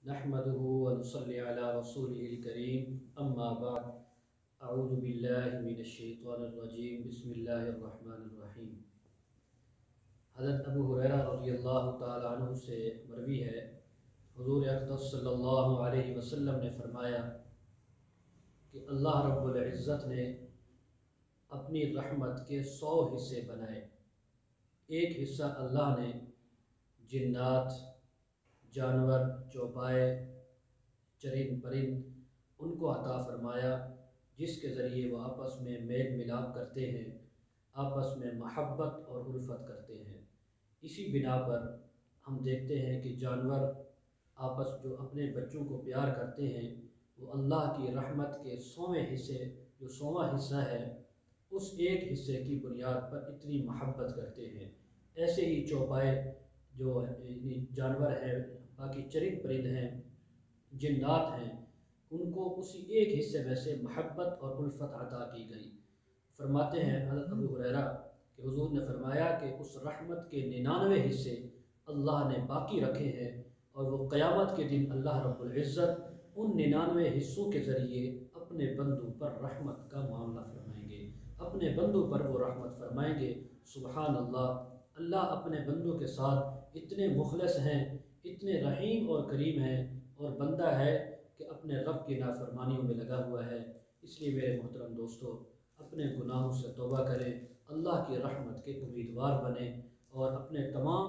नहमदुहु व नुसल्ली अला रसूलिहिल करीम अम्मा बाद अऊज़ु बिल्लाहि मिनश शैतानिर रजीम बिस्मिल्लाहिर रहमानिर रहीम। हज़रत अबू हुरैरा रज़ियल्लाहु ताला अन्हु से मरवी है, हुज़ूर अक़दस सल्लल्लाहु अलैहि वसल्लम ने फरमाया कि अल्लाह रब्बुल इज़्ज़त ने अपनी रहमत के 100 हिस्से बनाए। एक हिस्सा अल्लाह ने जिन्नात, जानवर, चौपाए, चरिंद परिंद उनको अता फरमाया, जिसके ज़रिए वो आपस में मेल मिलाप करते हैं, आपस में महब्बत और उल्फत करते हैं। इसी बिना पर हम देखते हैं कि जानवर आपस जो अपने बच्चों को प्यार करते हैं, वो अल्लाह की रहमत के 100वें हिस्से, जो 100वां हिस्सा है, उस एक हिस्से की बुनियाद पर इतनी महब्बत करते हैं। ऐसे ही चौपाए जो जानवर हैं, बाकी चरिंद परिंद हैं, जिन्नात हैं, उनको उसी एक हिस्से में से महब्बत और उल्फत अता की गई। फरमाते हैं हज़रत अबू हुरैरा कि हुज़ूर ने फरमाया कि उस रहमत के 99 हिस्से अल्लाह ने बाकी रखे हैं, और वो क़यामत के दिन अल्लाह रब्बुल इज़्ज़त उन 99 हिस्सों के ज़रिए अपने बंदों पर रहमत का मामला फरमाएंगे, अपने बंदों पर वो रहमत फरमाएंगे। सुबहान अल्लाह, अल्लाह अपने बंदों के साथ इतने मुखलस हैं, इतने रहीम और करीम हैं, और बंदा है कि अपने रब की नाफरमानियों में लगा हुआ है। इसलिए मेरे मोहतरम दोस्तों, अपने गुनाहों से तौबा करें, अल्लाह की रहमत के उम्मीदवार बनें और अपने तमाम